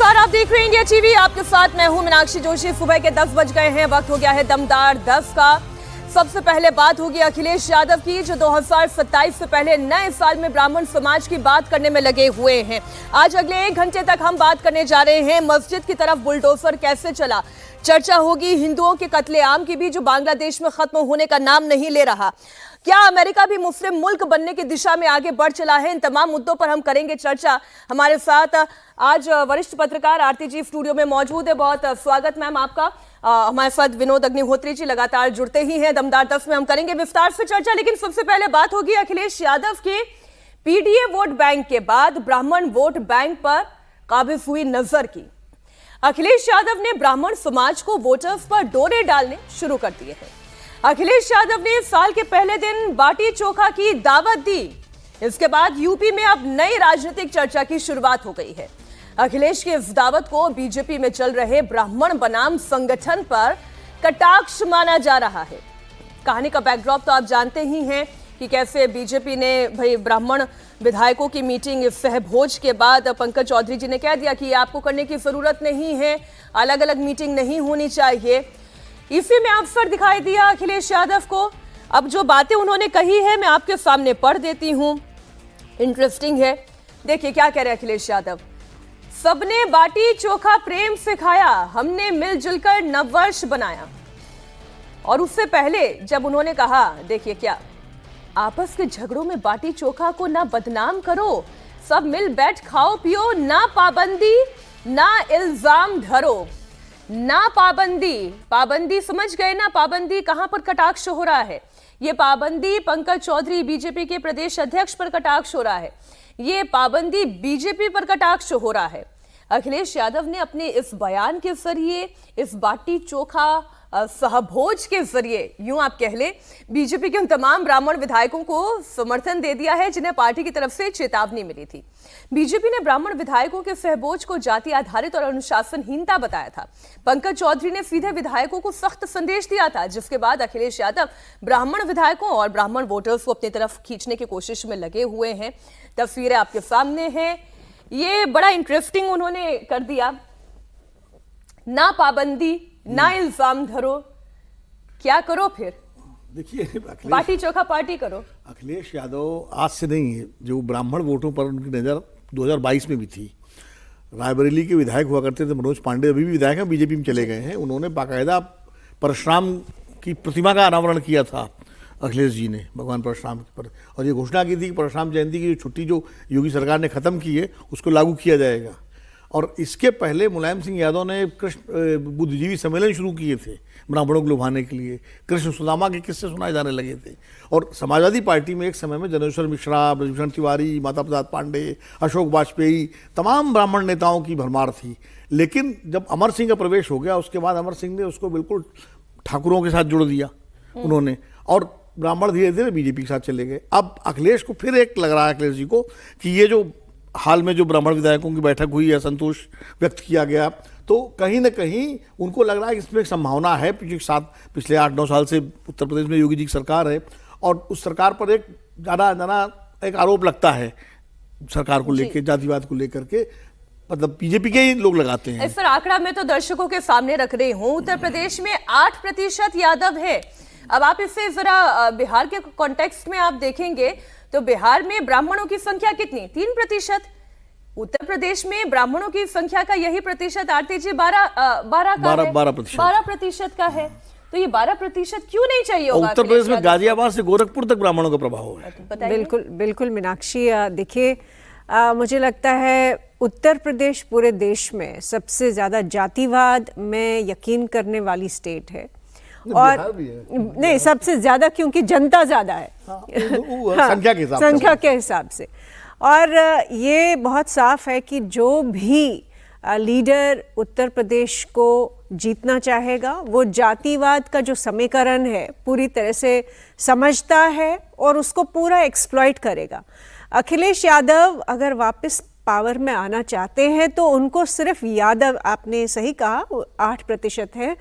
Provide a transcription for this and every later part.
नमस्कार, आप देख रहे हैं इंडिया टीवी। आपके साथ मैं हूं मीनाक्षी जोशी। सुबह के 10 बज गए हैं, वक्त हो गया है दमदार 10 का। सबसे पहले बात होगी अखिलेश यादव की, जो 2027 से पहले नए साल में ब्राह्मण समाज की बात करने में लगे हुए हैं। आज अगले 1 घंटे तक हम बात करने जा रहे हैं मस्जिद की तरफ बुलडोजर कैसे चला। चर्चा होगी हिंदुओं के कत्लेआम की भी, जो बांग्लादेश में खत्म होने का नाम नहीं ले रहा। क्या अमेरिका भी मुस्लिम मुल्क बनने की दिशा में आगे बढ़ चला है? इन तमाम मुद्दों पर हम करेंगे चर्चा। हमारे साथ आज वरिष्ठ पत्रकार आरती जी स्टूडियो में मौजूद है। बहुत स्वागत मैम आपका। हमारे साथ विनोद अग्निहोत्री जी लगातार जुड़ते ही हैं। दमदार 10 में हम करेंगे विस्तार से चर्चा, लेकिन सबसे पहले बात होगी अखिलेश यादव के पीडीए वोट बैंक के बाद ब्राह्मण वोट बैंक पर काबिज हुई नजर की। अखिलेश यादव ने ब्राह्मण समाज को वोटर्स पर डोरे डालने शुरू कर दिए हैं। अखिलेश यादव ने साल के पहले दिन बाटी चोखा की दावत दी। इसके बाद यूपी में अब नई राजनीतिक चर्चा की शुरुआत हो गई है। अखिलेश की इस दावत को बीजेपी में चल रहे ब्राह्मण बनाम संगठन पर कटाक्ष माना जा रहा है। कहानी का बैकड्रॉप तो आप जानते ही हैं कि कैसे बीजेपी ने भाई ब्राह्मण विधायकों की मीटिंग सहभोज के बाद पंकज चौधरी जी ने कह दिया कि आपको करने की जरूरत नहीं है, अलग अलग मीटिंग नहीं होनी चाहिए। इसी में अवसर दिखाई दिया अखिलेश यादव को। अब जो बातें उन्होंने कही है मैं आपके सामने पढ़ देती हूं, इंटरेस्टिंग है। देखिए क्या कह रहे हैं अखिलेश यादव। सबने बाटी चोखा प्रेम से खाया, हमने मिलजुल कर नववर्ष बनाया। और उससे पहले जब उन्होंने कहा, देखिए क्या, आपस के झगड़ों में बाटी चोखा को ना बदनाम करो, सब मिल बैठ खाओ पियो, ना पाबंदी ना इल्जाम धरो। ना पाबंदी, पाबंदी समझ गए ना? पाबंदी कहां पर कटाक्ष हो रहा है? ये पाबंदी पंकज चौधरी बीजेपी के प्रदेश अध्यक्ष पर कटाक्ष हो रहा है। ये पाबंदी बीजेपी पर कटाक्ष हो रहा है। अखिलेश यादव ने अपने इस बयान के जरिए, इस बाटी चोखा सहभोज के जरिए, यूं आप कह ले, बीजेपी के उन तमाम ब्राह्मण विधायकों को समर्थन दे दिया है जिन्हें पार्टी की तरफ से चेतावनी मिली थी। बीजेपी ने ब्राह्मण विधायकों के सहभोज को जाति आधारित और अनुशासनहीनता बताया था। पंकज चौधरी ने सीधे विधायकों को सख्त संदेश दिया था, जिसके बाद अखिलेश यादव ब्राह्मण विधायकों और ब्राह्मण वोटर्स को अपनी तरफ खींचने की कोशिश में लगे हुए हैं। तस्वीरें आपके सामने हैं। ये बड़ा इंटरेस्टिंग उन्होंने कर दिया। ना पाबंदी ना इल्जाम धरो, क्या करो फिर? देखिए, बाटी चोखा पार्टी करो। अखिलेश यादव आज से नहीं है, जो ब्राह्मण वोटों पर उनकी नज़र 2022 में भी थी। रायबरेली के विधायक हुआ करते थे मनोज पांडे, अभी भी विधायक हैं, बीजेपी में चले गए हैं। उन्होंने बाकायदा परशुराम की प्रतिमा का अनावरण किया था अखिलेश जी ने, भगवान परशुराम पर, और ये घोषणा की थी कि परशुराम जयंती की छुट्टी जो योगी सरकार ने ख़त्म की है उसको लागू किया जाएगा। और इसके पहले मुलायम सिंह यादव ने कृष्ण बुद्धिजीवी सम्मेलन शुरू किए थे ब्राह्मणों को लुभाने के लिए। कृष्ण सुदामा के किस्से सुनाए जाने लगे थे। और समाजवादी पार्टी में एक समय में जनेश्वर मिश्रा, ब्रजभूषण तिवारी, माता प्रसाद पांडे, अशोक वाजपेयी, तमाम ब्राह्मण नेताओं की भरमार थी। लेकिन जब अमर सिंह का प्रवेश हो गया, उसके बाद अमर सिंह ने उसको बिल्कुल ठाकुरों के साथ जुड़ दिया उन्होंने, और ब्राह्मण धीरे धीरे बीजेपी के साथ चले गए। अब अखिलेश को फिर एक लग रहा है अखिलेश जी को कि ये जो हाल में जो ब्राह्मण विधायकों की बैठक हुई है, संतोष व्यक्त किया गया, तो कहीं ना कहीं उनको लग रहा है कि इसमें एक संभावना है। पिछले 8-9 साल से उत्तर प्रदेश में योगी जी की सरकार है, और उस सरकार पर एक ज़्यादा एक आरोप लगता है सरकार को लेकर, जातिवाद को लेकर के, मतलब बीजेपी के ही लोग लगाते हैं। इस पर आंकड़ा मैं तो दर्शकों के सामने रख रही हूँ। उत्तर प्रदेश में 8% यादव है। अब आप इससे जरा बिहार के कॉन्टेक्स्ट में आप देखेंगे तो बिहार में ब्राह्मणों की संख्या कितनी? 3%। उत्तर प्रदेश में ब्राह्मणों की संख्या का यही प्रतिशत आरती जी 12% का है। तो ये 12% क्यों नहीं चाहिए होगा? उत्तर प्रदेश में गाजियाबाद से गोरखपुर तक ब्राह्मणों का प्रभाव है। बिल्कुल बिल्कुल मीनाक्षी, देखिए मुझे लगता है उत्तर प्रदेश पूरे देश में सबसे ज्यादा जातिवाद में यकीन करने वाली स्टेट है। और नहीं, सबसे ज्यादा, क्योंकि जनता ज्यादा है संख्या के हिसाब से। और ये बहुत साफ है कि जो भी लीडर उत्तर प्रदेश को जीतना चाहेगा वो जातिवाद का जो समीकरण है पूरी तरह से समझता है और उसको पूरा एक्सप्लॉइट करेगा। अखिलेश यादव अगर वापस पावर में आना चाहते हैं तो उनको सिर्फ यादव, आपने सही कहा 8% है,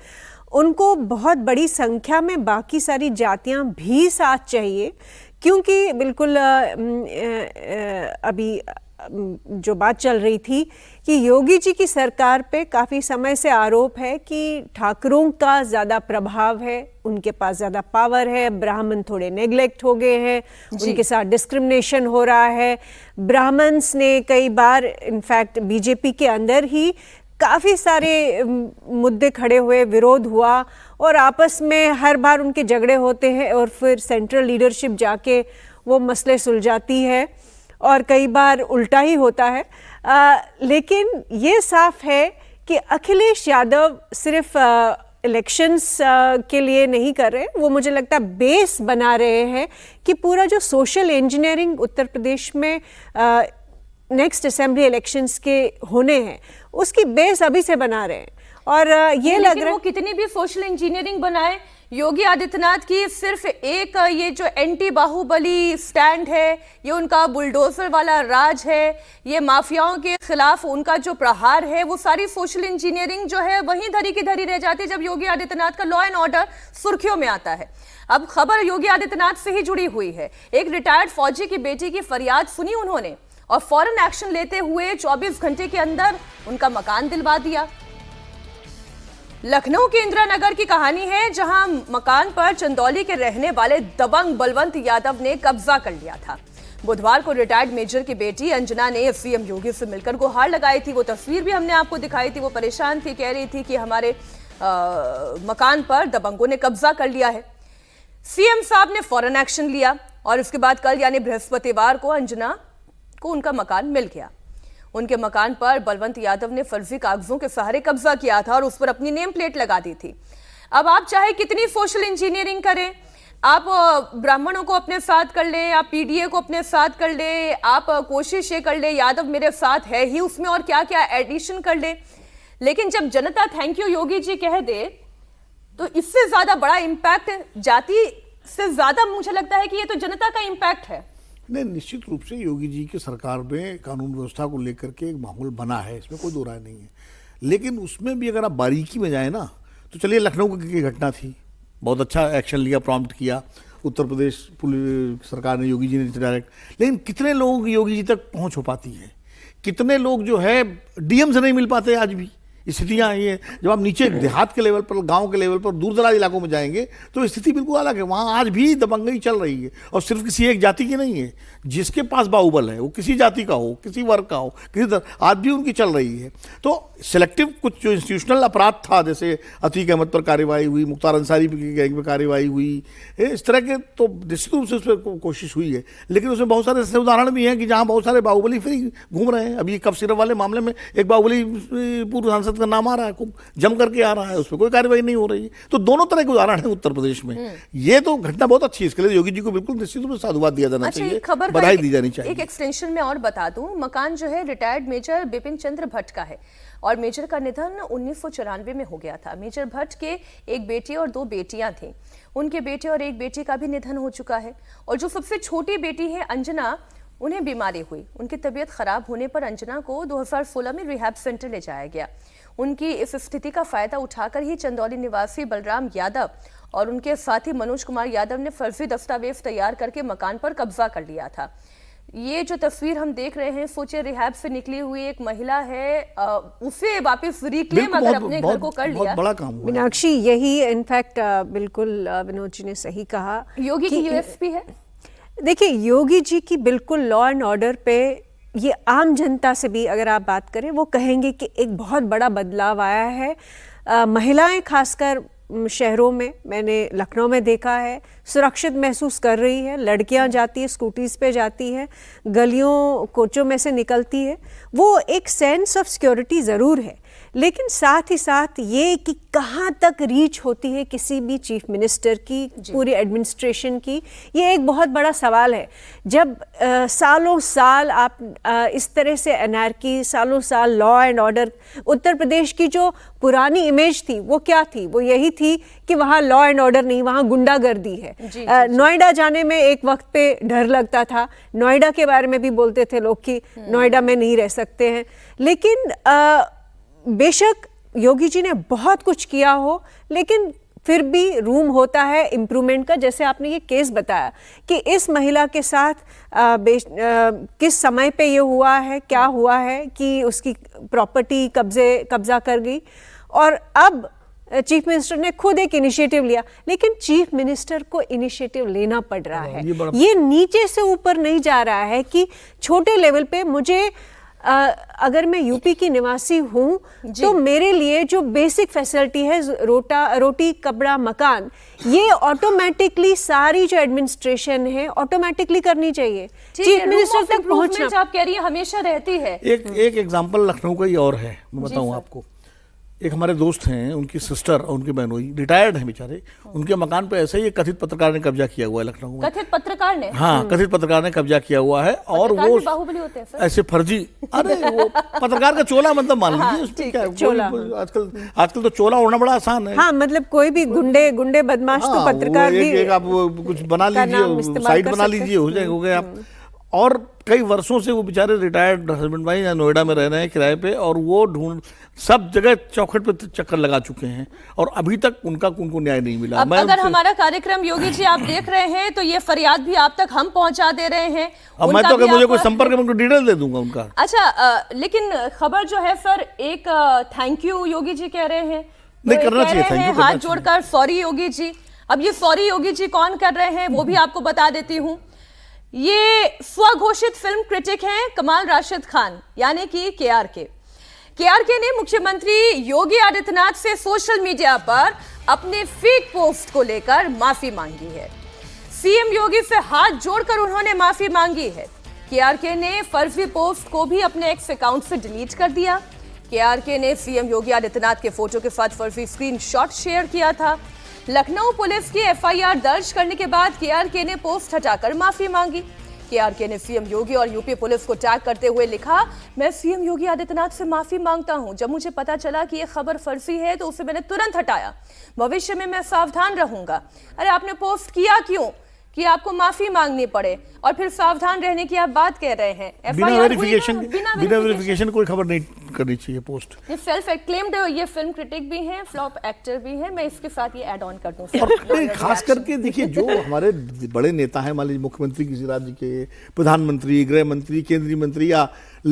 उनको बहुत बड़ी संख्या में बाकी सारी जातियां भी साथ चाहिए, क्योंकि बिल्कुल अभी जो बात चल रही थी कि योगी जी की सरकार पे काफ़ी समय से आरोप है कि ठाकरों का ज़्यादा प्रभाव है, उनके पास ज़्यादा पावर है, ब्राह्मण थोड़े नेग्लेक्ट हो गए हैं, उनके साथ डिस्क्रिमिनेशन हो रहा है। ब्राह्मण्स ने कई बार इनफैक्ट बीजेपी के अंदर ही काफ़ी सारे मुद्दे खड़े हुए, विरोध हुआ और आपस में हर बार उनके झगड़े होते हैं और फिर सेंट्रल लीडरशिप जाके वो मसले सुलझाती है और कई बार उल्टा ही होता है। लेकिन ये साफ है कि अखिलेश यादव सिर्फ इलेक्शंस के लिए नहीं कर रहे, वो मुझे लगता है बेस बना रहे हैं कि पूरा जो सोशल इंजीनियरिंग उत्तर प्रदेश में नेक्स्ट असेंबली इलेक्शंस के होने हैं उसकी बेस अभी से बना रहे हैं। और ये लग रहा है वो कितनी भी सोशल इंजीनियरिंग बनाए, योगी आदित्यनाथ की सिर्फ एक ये जो एंटी बाहुबली स्टैंड है, ये उनका बुलडोजर वाला राज है, ये माफियाओं के खिलाफ उनका जो प्रहार है, वो सारी सोशल इंजीनियरिंग जो है वहीं धरी की धरी रह जाती है जब योगी आदित्यनाथ का लॉ एंड ऑर्डर सुर्खियों में आता है। अब खबर योगी आदित्यनाथ से ही जुड़ी हुई है। एक रिटायर्ड फौजी की बेटी की फरियाद सुनी उन्होंने और फौरन एक्शन लेते हुए 24 घंटे के अंदर उनका मकान दिलवा दिया। लखनऊ के इंदिरा नगर की कहानी है, जहां मकान पर चंदौली के रहने वाले दबंग बलवंत यादव ने कब्जा कर लिया था। बुधवार को रिटायर्ड मेजर की बेटी अंजना ने सीएम योगी से मिलकर गुहार लगाई थी। वो तस्वीर भी हमने आपको दिखाई थी। वो परेशान थी, कह रही थी कि हमारे मकान पर दबंगों ने कब्जा कर लिया है। सीएम साहब ने फौरन एक्शन लिया और उसके बाद कल यानी बृहस्पतिवार को अंजना को उनका मकान मिल गया। उनके मकान पर बलवंत यादव ने फर्जी कागजों के सहारे कब्जा किया था और उस पर अपनी नेम प्लेट लगा दी थी। अब आप चाहे कितनी सोशल इंजीनियरिंग करें, आप ब्राह्मणों को अपने साथ कर ले, आप पीडीए को अपने साथ कर ले, आप कोशिश ये कर ले यादव मेरे साथ है ही, उसमें और क्या क्या एडिशन कर ले, लेकिन जब जनता थैंक यू योगी जी कह दे तो इससे ज्यादा बड़ा इंपैक्ट, जाति से ज्यादा मुझे लगता है कि ये तो जनता का इंपैक्ट है। नहीं, निश्चित रूप से योगी जी की सरकार में कानून व्यवस्था को लेकर के एक माहौल बना है, इसमें कोई दो राय नहीं है। लेकिन उसमें भी अगर आप बारीकी में जाए ना, तो चलिए लखनऊ की घटना थी, बहुत अच्छा एक्शन लिया, प्रॉम्प्ट किया उत्तर प्रदेश पुलिस सरकार ने, योगी जी ने डायरेक्ट। लेकिन कितने लोग योगी जी तक पहुंच हो पाती है, कितने लोग जो है डीएम से नहीं मिल पाते आज भी। स्थितियाँ ये, जब आप नीचे देहात के लेवल पर, गांव के लेवल पर, दूर दराज इलाकों में जाएंगे तो स्थिति बिल्कुल अलग है। वहाँ आज भी दबंगई चल रही है और सिर्फ किसी एक जाति की नहीं है। जिसके पास बाहुबल है वो किसी जाति का हो, किसी वर्ग का हो, आज भी उनकी चल रही है। तो सिलेक्टिव कुछ जो इंस्टीट्यूशनल अपराध था, जैसे अतीक अहमद पर कार्रवाई हुई, मुख्तार अंसारी की गैंग पर कार्रवाई हुई, इस तरह के तो निश्चित रूप से उस पर कोशिश हुई है। लेकिन उसमें बहुत सारे ऐसे उदाहरण भी हैं कि जहाँ बहुत सारे बाहुबली फ्री घूम रहे हैं। अभी कफ सिरप वाले मामले में एक बाहुबली पूर्व सांसद का नाम आ रहा है, खूब जम करके आ रहा है, उस पर कोई कार्रवाई नहीं हो रही है। तो दोनों तरह के उदाहरण है उत्तर प्रदेश में। ये तो घटना बहुत अच्छी है, इसके लिए योगी जी को बिल्कुल निश्चित रूप से साधुवाद दिया जाना चाहिए, बधाई दी जानी चाहिए। एक एक्सटेंशन में और बता दूं, मकान जो है रिटायर्ड मेजर बिपिन चंद्र भट्ट का है और मेजर का निधन 1994 में हो गया था। मेजर भट्ट के एक बेटी और 2 बेटियां थी। उनके बेटे और एक बेटी का भी निधन हो चुका है और जो सबसे छोटी बेटी है अंजना, उन्हें बीमारी हुई। उनकी तबीयत खराब होने पर अंजना को 2016 में रिहैब सेंटर ले जाया गया। उनकी इस स्थिति का फायदा उठाकर ही चंदौली निवासी बलराम यादव और उनके साथी मनोज कुमार यादव ने फर्जी दस्तावेज तैयार करके मकान पर कब्जा कर लिया था। ये जो तस्वीर हम देख रहे हैं, सोचिए रिहैब से निकली हुई एक महिला है, उसे वापस रिक्लेम अगर अपने घर को कर लिया, बड़ा काम हुआ। मीनाक्षी, यही इनफैक्ट बिल्कुल विनोद जी ने सही कहा, योगी की यूएसपी है। देखिए, योगी जी की बिल्कुल लॉ एंड ऑर्डर पे ये आम जनता से भी अगर आप बात करें, वो कहेंगे कि एक बहुत बड़ा बदलाव आया है। महिलाएं खासकर शहरों में, मैंने लखनऊ में देखा है, सुरक्षित महसूस कर रही है। लड़कियां जाती है, स्कूटीज़ पे जाती हैं, गलियों कोचों में से निकलती है, वो एक सेंस ऑफ सिक्योरिटी ज़रूर है। लेकिन साथ ही साथ ये कि कहाँ तक रीच होती है किसी भी चीफ मिनिस्टर की, पूरी एडमिनिस्ट्रेशन की, ये एक बहुत बड़ा सवाल है। जब सालों साल आप इस तरह से एनार्की, सालों साल law and order, Uttar Pradesh की जो पुरानी इमेज थी वो क्या थी? वो यही थी कि वहाँ लॉ एंड ऑर्डर नहीं, वहाँ गुंडागर्दी है। नोएडा जाने में एक वक्त पे डर लगता था, नोएडा के बारे में भी बोलते थे लोग कि नोएडा में नहीं रह सकते हैं। लेकिन बेशक योगी जी ने बहुत कुछ किया हो, लेकिन फिर भी रूम होता है इम्प्रूवमेंट का। जैसे आपने ये केस बताया कि इस महिला के साथ किस समय पे ये हुआ है, क्या हुआ है कि उसकी प्रॉपर्टी कब्जा कर गई, और अब चीफ मिनिस्टर ने खुद एक इनिशिएटिव लिया, लेकिन चीफ मिनिस्टर को इनिशिएटिव लेना पड़ रहा है। ये नीचे से ऊपर नहीं जा रहा है कि छोटे लेवल पे मुझे अगर मैं यूपी की निवासी हूँ तो मेरे लिए जो बेसिक फैसिलिटी है रोटी कपड़ा मकान, ये ऑटोमेटिकली सारी जो एडमिनिस्ट्रेशन है ऑटोमेटिकली करनी चाहिए। चीफ मिनिस्टर तक पहुंचना, आप कह रही है, हमेशा रहती है। एक एग्जांपल लखनऊ का ही और है, मैं बताऊं आपको। एक हमारे दोस्त हैं, उनकी सिस्टर और उनकी बहनोई रिटायर्ड हैं बेचारे, उनके मकान पे ऐसे ही एक कथित पत्रकार ने कब्जा किया हुआ है लखनऊ में। कथित पत्रकार ने? हाँ, कथित पत्रकार ने कब्जा किया हुआ है। और वो बाहुबली होते हैं सर? ऐसे फर्जी, अरे वो पत्रकार का चोला मतलब मान लीजिए, उसमें क्या है, आजकल तो चोला ओढ़ना बड़ा आसान है। हाँ, मतलब कोई भी गुंडे बदमाश तो पत्रकार भी आप कुछ बना लीजिए, साइट बना लीजिए, हो गए आप। और कई वर्षों से वो बेचारे रिटायर्ड हस्बैंड भाई यहाँ नोएडा में रह रहे हैं किराए पे, और वो ढूंढ सब जगह चौखट पे चक्कर लगा चुके हैं, और अभी तक उनको न्याय नहीं मिला। अब अगर हमारा कार्यक्रम योगी जी आप देख रहे हैं तो ये फरियाद भी आप तक हम पहुंचा दे रहे हैं। अब मैं तो अगर मुझे कोई संपर्क है, मैं उनको डिटेल दे दूंगा उनका। अच्छा, लेकिन खबर जो है सर, एक थैंक यू योगी जी कह रहे हैं, नहीं करना चाहिए, थैंक यू हाथ जोड़कर सॉरी योगी जी। अब ये सॉरी योगी जी कौन कर रहे हैं वो भी आपको बता देती हूँ। ये स्वघोषित फिल्म क्रिटिक हैं कमाल राशिद खान, यानी कि केआरके ने मुख्यमंत्री योगी आदित्यनाथ से सोशल मीडिया पर अपने फेक पोस्ट को लेकर माफी मांगी है। सीएम योगी से हाथ जोड़कर उन्होंने माफी मांगी है। केआरके ने फर्जी पोस्ट को भी अपने एक्स अकाउंट से डिलीट कर दिया। केआरके ने सीएम योगी आदित्यनाथ के फोटो के साथ फर्जी स्क्रीनशॉट शेयर किया था। लखनऊ पुलिस की एफआईआर दर्ज करने के बाद केआरके ने पोस्ट हटाकर माफी मांगी। केआरके ने सीएम योगी और यूपी पुलिस को टैग करते हुए लिखा, मैं सीएम योगी आदित्यनाथ से माफी मांगता हूं। जब मुझे पता चला कि यह खबर फर्जी है तो उसे मैंने तुरंत हटाया। भविष्य में मैं सावधान रहूंगा। अरे आपने पोस्ट किया क्यों कि आपको माफी मांगनी पड़े, और फिर सावधान रहने की आप बात कह रहे हैं। बिना वेरिफिकेशन कोई खबर नहीं करनी चाहिए पोस्ट। ये सेल्फ एक्लेम्ड ये फिल्म क्रिटिक भी हैं, फ्लॉप एक्टर भी हैं। मैं इसके साथ ये ऐड ऑन कर दूं। खास करके देखिए, जो हमारे बड़े नेता हैं, मान लीजिए मुख्यमंत्री किसी राज्य के, प्रधानमंत्री, गृह मंत्री, केंद्रीय मंत्री, या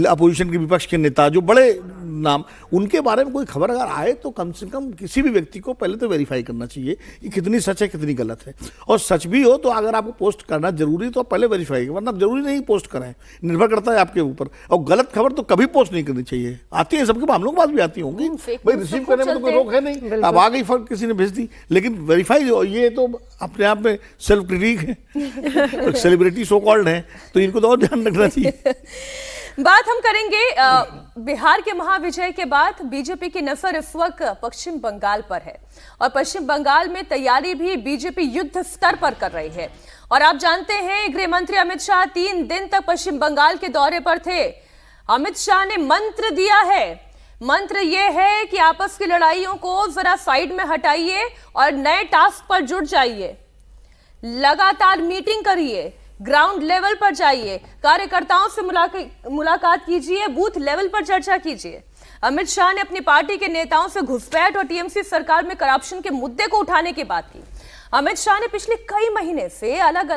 अपोजिशन के विपक्ष के नेता, जो बड़े नाम, उनके बारे में कोई खबर अगर आए तो कम से कम किसी भी व्यक्ति को पहले तो वेरीफाई करना चाहिए कि कितनी सच है कितनी गलत है। और सच भी हो तो अगर आपको पोस्ट करना जरूरी तो पहले वेरीफाई, वरना जरूरी नहीं पोस्ट करें, निर्भर करता है आपके ऊपर। और गलत खबर तो कभी पोस्ट नहीं करनी चाहिए। आती है सबके, हम लोग के पास भी आती होंगी भाई, रिसीव करने में तो कोई रोक है नहीं। अब आ गई फर्क, किसी ने भेज दी, लेकिन वेरीफाई ये तो अपने आप में सेल्फ क्रिटिक है, सेलिब्रिटी सो कॉल्ड है, तो इनको तो और ध्यान रखना चाहिए। बात हम करेंगे बिहार के महाविजय के बाद बीजेपी की नजर इस वक्त पश्चिम बंगाल पर है, और पश्चिम बंगाल में तैयारी भी बीजेपी युद्ध स्तर पर कर रही है। और आप जानते हैं गृह मंत्री अमित शाह 3 दिन तक पश्चिम बंगाल के दौरे पर थे। अमित शाह ने मंत्र दिया है, मंत्र यह है कि आपस की लड़ाइयों को जरा साइड में हटाइए और नए टास्क पर जुट जाइए। लगातार मीटिंग करिए, ग्राउंड लेवल पर जाइए, कार्यकर्ताओं से मुलाकात कीजिए, बूथ लेवल पर चर्चा कीजिए। अमित शाह ने अपनी पार्टी के नेताओं से घुसपैठ और टीएमसी सरकार में करप्शन के मुद्दे को उठाने की बात की। अमित शाह ने पिछले कई महीने से अलग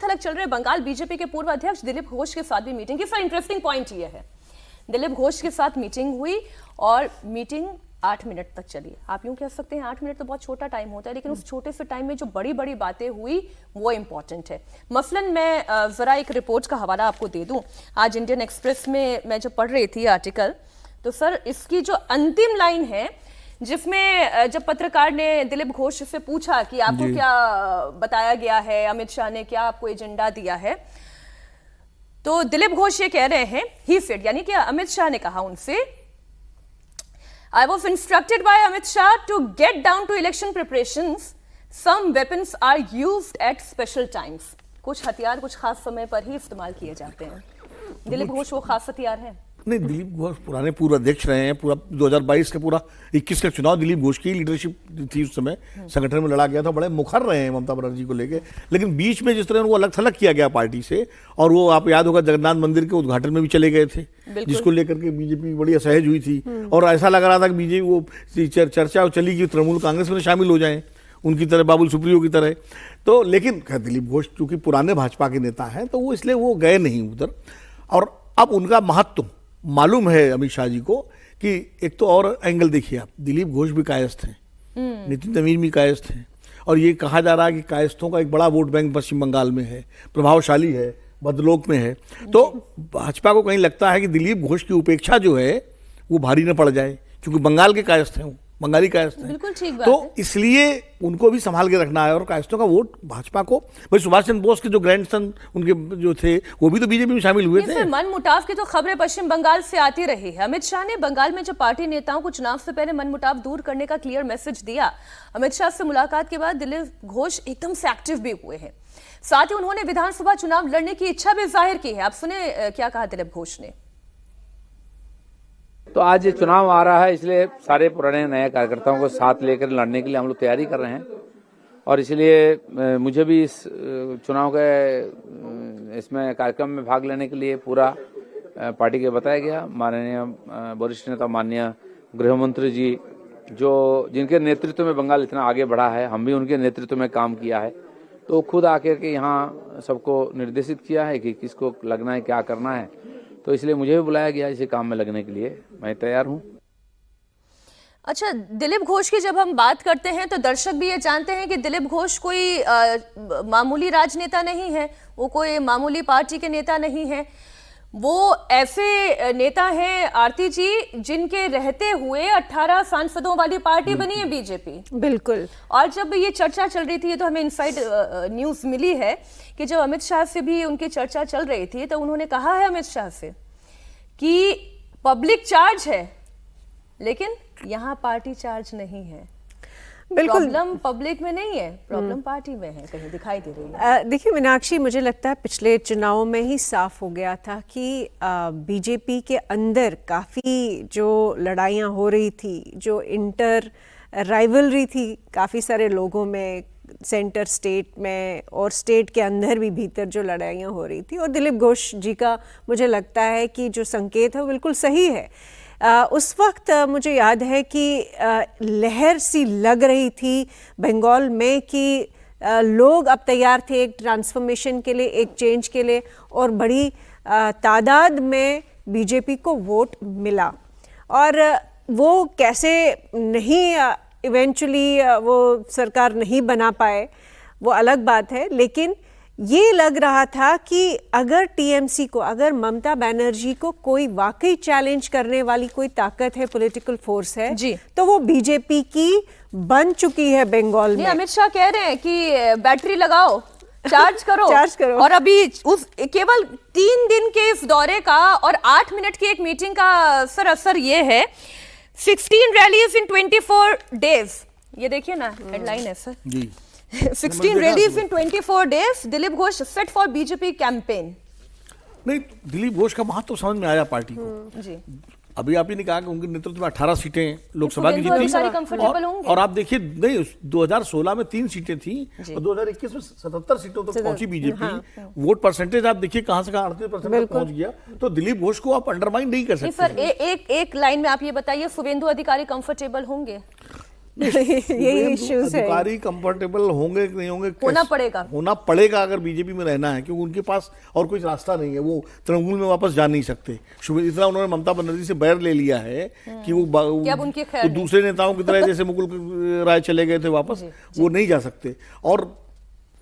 थलग चल रहे बंगाल बीजेपी के पूर्व अध्यक्ष दिलीप घोष के साथ भी मीटिंग की। सर, इंटरेस्टिंग पॉइंट ये है, दिलीप घोष के साथ मीटिंग हुई और मीटिंग 8 मिनट तक चली। आप यूं कह सकते हैं 8 मिनट तो बहुत छोटा टाइम होता है, लेकिन उस छोटे से टाइम में जो बड़ी बड़ी बातें हुई वो इंपॉर्टेंट है। मसलन मैं जरा एक रिपोर्ट का हवाला आपको दे दूं। आज इंडियन एक्सप्रेस में मैं जब पढ़ रही थी आर्टिकल, तो सर इसकी जो अंतिम लाइन है, जिसमें जब पत्रकार ने दिलीप घोष से पूछा कि आपको क्या बताया गया है, अमित शाह ने क्या आपको एजेंडा दिया है, तो दिलीप घोष ये कह रहे हैं, ही सेड, यानी कि अमित शाह ने कहा उनसे, I was instructed by Amit Shah to get down to election preparations. Some weapons are used at special times. कुछ हथियार कुछ खास समय पर ही इस्तेमाल किए जाते हैं। दिलीप घोष वो खास हथियार है? नहीं, दिलीप घोष पुराने पूर्व अध्यक्ष रहे हैं। पूरा 2022 का पूरा 21 का चुनाव दिलीप घोष की लीडरशिप थी उस समय, संगठन में लड़ा गया था, बड़े मुखर रहे हैं ममता बनर्जी को लेके। लेकिन बीच में जिस तरह वो अलग थलग किया गया पार्टी से, और वो आप याद होगा जगन्नाथ मंदिर के उद्घाटन में भी चले गए थे, जिसको लेकर के बीजेपी बड़ी असहज हुई थी, और ऐसा लग रहा था कि बीजेपी वो चर्चा चली कि तृणमूल कांग्रेस में शामिल हो जाए। उनकी तरह, बाबुल सुप्रियो की तरह। तो लेकिन दिलीप घोष चूंकि पुराने भाजपा के नेता हैं तो वो इसलिए वो गए नहीं उधर। और अब उनका महत्व मालूम है अमित शाह जी को कि एक तो और एंगल देखिए आप, दिलीप घोष भी कायस्थ हैं, नितिन तमीम भी कायस्थ हैं, और ये कहा जा रहा है कि कायस्थों का एक बड़ा वोट बैंक पश्चिम बंगाल में है, प्रभावशाली है, भद्रलोक में है। तो भाजपा को कहीं लगता है कि दिलीप घोष की उपेक्षा जो है वो भारी न पड़ जाए, क्योंकि बंगाल के कायस्थ हैं, वो बंगाली कायस्थ हैं। बिल्कुल ठीक बात तो है। इसलिए उनको भी संभाल के रखना है। और कायस्थों का वोट भाजपा को, भाई सुभाष चंद्र बोस के जो ग्रैंडसन उनके जो थे वो भी तो बीजेपी में शामिल हुए थे। फिर मन मुटाव की तो खबरें पश्चिम बंगाल से आती रही है। अमित शाह ने बंगाल में जब पार्टी नेताओं को चुनाव से पहले मन मुटाव दूर करने का क्लियर मैसेज दिया, अमित शाह से मुलाकात के बाद दिलीप घोष एकदम से एक्टिव भी हुए हैं। साथ ही उन्होंने विधानसभा चुनाव लड़ने की इच्छा भी जाहिर की है। आप सुने क्या कहा दिलीप घोष ने। तो आज ये चुनाव आ रहा है, इसलिए सारे पुराने नए कार्यकर्ताओं को साथ लेकर लड़ने के लिए हम लोग तैयारी कर रहे हैं। और इसलिए मुझे भी इस चुनाव के इसमें कार्यक्रम में भाग लेने के लिए पूरा पार्टी के बताया गया। माननीय वरिष्ठ नेता माननीय गृह मंत्री जी जिनके नेतृत्व में बंगाल इतना आगे बढ़ा है, हम भी उनके नेतृत्व में काम किया है, तो खुद आकर के यहाँ सबको निर्देशित किया है कि किसको लगना है, क्या करना है। तो इसलिए मुझे भी बुलाया गया इसी काम में लगने के लिए। मैं तैयार हूँ। अच्छा, दिलीप घोष की जब हम बात करते हैं तो दर्शक भी ये जानते हैं कि दिलीप घोष कोई मामूली राजनेता नहीं है, वो कोई मामूली पार्टी के नेता नहीं है। वो ऐसे नेता हैं आरती जी जिनके रहते हुए 18 सांसदों वाली पार्टी बनी है बीजेपी। बिल्कुल। और जब ये चर्चा चल रही थी, ये तो हमें इनसाइड न्यूज मिली है कि जब अमित शाह से भी उनकी चर्चा चल रही थी तो उन्होंने कहा है अमित शाह से कि पब्लिक चार्ज है लेकिन यहाँ पार्टी चार्ज नहीं है। बिल्कुल, प्रॉब्लम पब्लिक में नहीं है, प्रॉब्लम पार्टी में है, कहीं दिखाई दे रही है। देखिए मीनाक्षी, मुझे लगता है पिछले चुनाव में ही साफ हो गया था कि बीजेपी के अंदर काफ़ी जो लड़ाइयाँ हो रही थी, जो इंटर राइवलरी थी काफ़ी सारे लोगों में, सेंटर स्टेट में और स्टेट के अंदर भी भीतर जो लड़ाइयाँ हो रही थी, और दिलीप घोष जी का मुझे लगता है कि जो संकेत है वो बिल्कुल सही है। उस वक्त मुझे याद है कि लहर सी लग रही थी बंगाल में कि लोग अब तैयार थे एक ट्रांसफॉर्मेशन के लिए, एक चेंज के लिए, और बड़ी तादाद में बीजेपी को वोट मिला। और वो कैसे नहीं इवेंचुअली वो सरकार नहीं बना पाए वो अलग बात है, लेकिन ये लग रहा था कि अगर टीएमसी को, अगर ममता बनर्जी को कोई वाकई चैलेंज करने वाली कोई ताकत है, पॉलिटिकल फोर्स है जी, तो वो बीजेपी की बन चुकी है बंगाल में। अमित शाह कह रहे हैं कि बैटरी लगाओ, चार्ज करो, चार्ज करो। और अभी उस केवल 3 दिन के इस दौरे का और 8 मिनट की एक मीटिंग का असर ये है, 16 रैलीज इन 24 डेज। ये देखिए ना, हेडलाइन है sir ji. 16 rallies in 24 days, Dilip Ghosh set for BJP campaign. नहीं, दिलीप घोष का महत्व समझ में आया पार्टी को। जी, अभी आप ही ने कहा कि उनके नेतृत्व में 18 सीटें लोकसभा की सुवेंदु जीती, अधिकारी कंफर्टेबल होंगे। और आप देखिए, नहीं 2016 में 3 सीटें थी और 2021 में 77 सीटों तक पहुंची बीजेपी। वोट परसेंटेज आप देखिए कहां से कहां 38% तक पहुंच गया। तो दिलीप घोष को आप अंडरमाइन नहीं कर सकते। सर एक लाइन में आप ये बताइए, सुवेंदु अधिकारी कंफर्टेबल होंगे? यही इश्यूज है। अधिकारी कंफर्टेबल होंगे कि नहीं होंगे, होना पड़ेगा अगर बीजेपी में रहना है, क्योंकि उनके पास और कोई रास्ता नहीं है। वो तृणमूल में वापस जा नहीं सकते। इतना उन्होंने ममता बनर्जी से बैर ले लिया है कि वो दूसरे नेताओं की तरह जैसे मुकुल राय चले गए थे वापस, वो नहीं जा सकते। और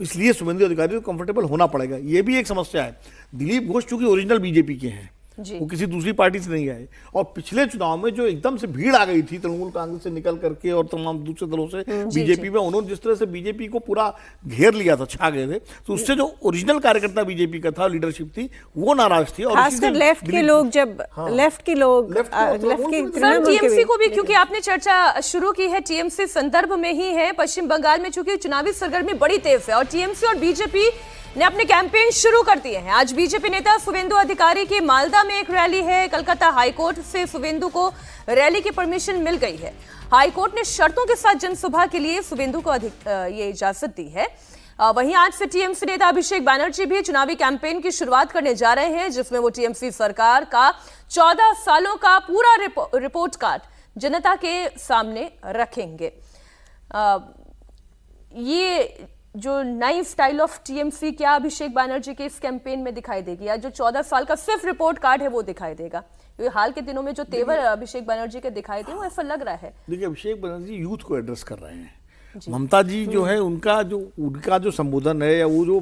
इसलिए शुभेंदु अधिकारी को कंफर्टेबल होना पड़ेगा। ये भी एक समस्या है। दिलीप घोष चूंकि ओरिजिनल बीजेपी के हैं, वो किसी दूसरी पार्टी से नहीं आए, और पिछले चुनाव में जो एकदम से भीड़ आ गई थी तृणमूल कांग्रेस से निकल करके और तमाम दूसरे दलों से बीजेपी में, उन्होंने जिस तरह से बीजेपी को पूरा घेर लिया था, छा गए थे, तो उससे जो ओरिजिनल कार्यकर्ता बीजेपी का था, लीडरशिप थी, वो नाराज थी। और खासकर लेफ्ट के लोग, जब लेफ्ट के लोग टीएमसी को भी, क्योंकि आपने चर्चा शुरू की है टीएमसी संदर्भ में ही है। पश्चिम बंगाल में चूंकि चुनावी सरगर्मी बड़ी तेज है और टीएमसी और बीजेपी ने अपने कैंपेन शुरू कर दिए हैं। आज बीजेपी नेता शुभेंदु अधिकारी की मालदा में एक रैली है। कलकत्ता हाईकोर्ट से शुभेंदु को रैली की परमिशन मिल गई है। हाईकोर्ट ने शर्तों के साथ जनसभा के लिए शुभेंदु को ये इजाजत दी है। वहीं आज से टीएमसी नेता अभिषेक बैनर्जी भी चुनावी कैंपेन की शुरुआत करने जा रहे हैं, जिसमें वो टीएमसी सरकार का 14 सालों का पूरा रिपोर्ट कार्ड जनता के सामने रखेंगे। ये जो नई स्टाइल ऑफ टीएमसी क्या अभिषेक बैनर्जी के इस कैंपेन में दिखाई देगी, या जो 14 साल का सिर्फ रिपोर्ट कार्ड है वो दिखाई देगा? क्योंकि हाल के दिनों में जो तेवर अभिषेक बैनर्जी के दिखाई दे वो ऐसा लग रहा है। देखिए, अभिषेक बैनर्जी यूथ को एड्रेस कर रहे हैं। ममता जी जो है उनका जो संबोधन है, या वो जो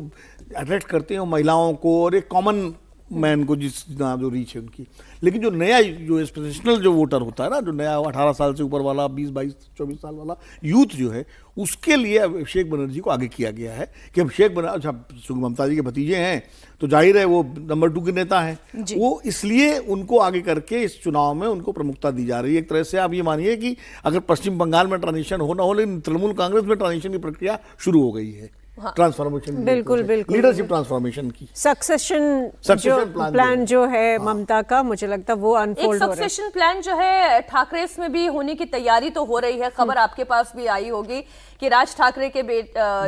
अट्रैक्ट करते हैं महिलाओं को और एक कॉमन मैन को, जितना जो रीच है उनकी। लेकिन जो नया जो प्रोफेशनल जो वोटर होता है ना, जो नया 18 साल से ऊपर वाला, 20, 22, 24 साल वाला यूथ जो है, उसके लिए अभिषेक बनर्जी को आगे किया गया है कि अभिषेक बनर्जी, अच्छा ममता जी के भतीजे हैं तो जाहिर है वो नंबर 2 के नेता हैं, वो इसलिए उनको आगे करके इस चुनाव में उनको प्रमुखता दी जा रही है। एक तरह से आप ये मानिए कि अगर पश्चिम बंगाल में ट्रांजिशन हो ना हो, लेकिन तृणमूल कांग्रेस में ट्रांजिशन की प्रक्रिया शुरू हो गई है। ट्रांसफॉर्मेशन, बिल्कुल बिल्कुल, लीडरशिप ट्रांसफॉर्मेशन की सक्सेशन प्लान जो है ममता का, मुझे लगता है वो अनफोल्ड हो रहा है। सक्सेशन प्लान जो है ठाकरेस में भी होने की तैयारी तो हो रही है। खबर आपके पास भी आई होगी कि राज ठाकरे के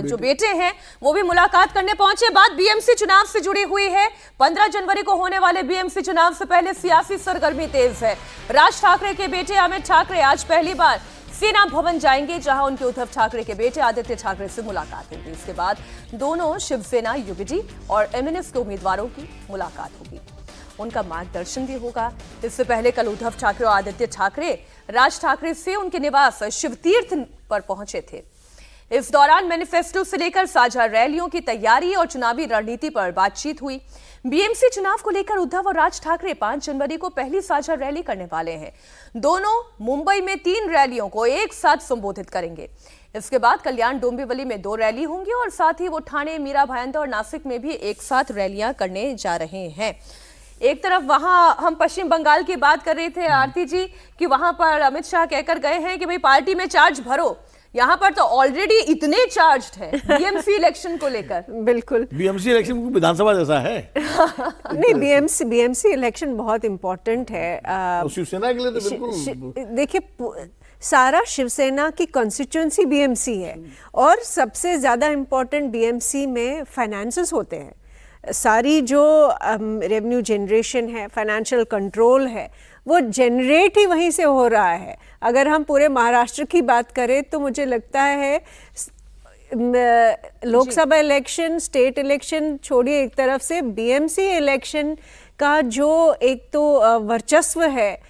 जो बेटे हैं वो भी मुलाकात करने पहुंचे। बात बीएमसी चुनाव से जुड़ी हुई है। 15 जनवरी को होने वाले बीएमसी चुनाव से पहले सियासी सरगर्मी तेज है। राज ठाकरे के बेटे अमित ठाकरे आज पहली बार सेना भवन जाएंगे, जहां उनके उद्धव ठाकरे के बेटे आदित्य ठाकरे से मुलाकात होगी। इसके बाद दोनों शिवसेना, यूबीडी और एमएनएस के उम्मीदवारों की मुलाकात होगी, उनका मार्गदर्शन भी होगा। इससे पहले कल उद्धव ठाकरे और आदित्य ठाकरे राज ठाकरे से उनके निवास शिवतीर्थ पर पहुंचे थे। इस दौरान मैनिफेस्टो से लेकर साझा रैलियों की तैयारी और चुनावी रणनीति पर बातचीत हुई। बीएमसी चुनाव को लेकर उद्धव और राज ठाकरे 5 जनवरी को पहली साझा रैली करने वाले हैं। दोनों मुंबई में 3 रैलियों को एक साथ संबोधित करेंगे। इसके बाद कल्याण डोंबिवली में 2 रैली होंगी और साथ ही वो ठाणे, मीरा भाईंदर और नासिक में भी एक साथ रैलियां करने जा रहे हैं। एक तरफ वहां हम पश्चिम बंगाल की बात कर रहे थे आरती जी कि वहां पर अमित शाह कहकर गए हैं कि भाई पार्टी में चार्ज भरो। यहाँ पर तो ऑलरेडी इतने चार्ज्ड है बीएमसी इलेक्शन को लेकर। बिल्कुल, बीएमसी इलेक्शन विधानसभा जैसा है। नहीं, बीएमसी इलेक्शन बहुत इंपॉर्टेंट है शिवसेना के लिए तो बिल्कुल। देखिए, सारा शिवसेना की कॉन्स्टिट्यूएंसी बीएमसी है और सबसे ज्यादा इम्पोर्टेंट बीएमसी में फाइनेंसेस होते हैं। सारी जो रेवेन्यू जनरेशन है, फाइनेंशियल कंट्रोल है, वो जनरेट ही वहीं से हो रहा है। अगर हम पूरे महाराष्ट्र की बात करें तो मुझे लगता है लोकसभा इलेक्शन, स्टेट इलेक्शन छोड़िए एक तरफ से, बीएमसी इलेक्शन का जो एक तो वर्चस्व है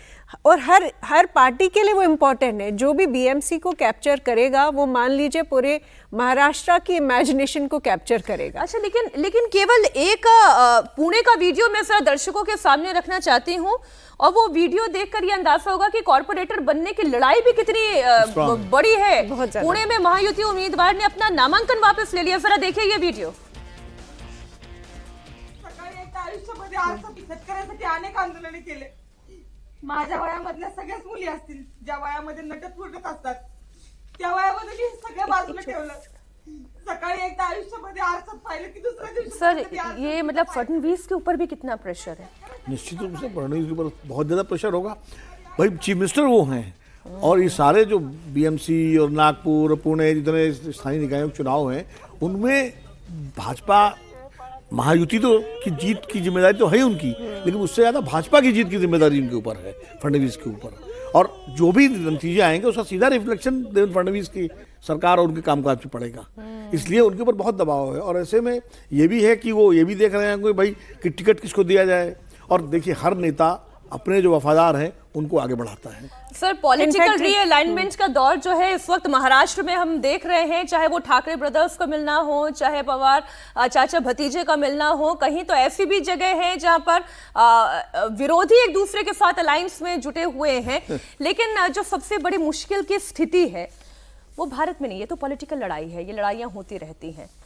और हर पार्टी के लिए वो इम्पोर्टेंट है। जो भी बीएमसी को कैप्चर करेगा वो मान लीजिए पूरे महाराष्ट्र की इमेजिनेशन को कैप्चर करेगा। अच्छा, लेकिन केवल एक पुणे का वीडियो मैं जरा दर्शकों के सामने रखना चाहती हूँ, और वो वीडियो देखकर ये अंदाजा होगा कि कॉर्पोरेटर बनने की लड़ाई भी कितनी बड़ी है। पुणे में महायुति उम्मीदवार ने अपना नामांकन वापस ले लिया। जरा देखिए ये वीडियो। आयुष्यामध्ये शेतकऱ्यासाठी अनेक आंदोलने केले। माझ्या वयामधल्या सगळ्याच मुली असतील ज्या वयामध्ये नटत फुटत असतात, त्या वयामध्ये मी सगळं बाजूला ठेवलं। सकाळी एकदा आयुष्यामध्ये आरसात पाहिलं की दुसऱ्या दिवशी सर, ये मतलब फडणवीस के ऊपर भी कितना प्रेशर है? निश्चित रूप से फडणवीस के ऊपर बहुत ज़्यादा प्रेशर होगा। भाई चीफ मिनिस्टर वो हैं, और ये सारे जो बीएमसी और नागपुर, पुणे जितने स्थानीय निकायों के चुनाव हैं, उनमें भाजपा महायुति तो की जीत की जिम्मेदारी तो है उनकी, लेकिन उससे ज़्यादा भाजपा की जीत की जिम्मेदारी उनके ऊपर है, फडणवीस के ऊपर। और जो भी नतीजे आएंगे उसका सीधा रिफ्लेक्शन देवेंद्र फडणवीस की सरकार और उनके कामकाज पे पड़ेगा, इसलिए उनके ऊपर बहुत दबाव है। और ऐसे में ये भी है कि वो ये भी देख रहे हैं कि भाई कि टिकट किसको दिया जाए। और देखिए, हर नेता अपने जो वफादार हैं उनको आगे बढ़ाता है। सर, पॉलिटिकल रीअलाइनमेंट का दौर जो है इस वक्त महाराष्ट्र में हम देख रहे हैं, चाहे वो ठाकरे ब्रदर्स का मिलना हो, चाहे पवार चाचा भतीजे का मिलना हो, कहीं तो ऐसी भी जगह है जहां पर विरोधी एक दूसरे के साथ अलायंस में जुटे हुए हैं। लेकिन जो सबसे बड़ी मुश्किल की स्थिति है वो भारत में नहीं, ये तो पॉलिटिकल लड़ाई है, ये लड़ाइयां होती रहती हैं।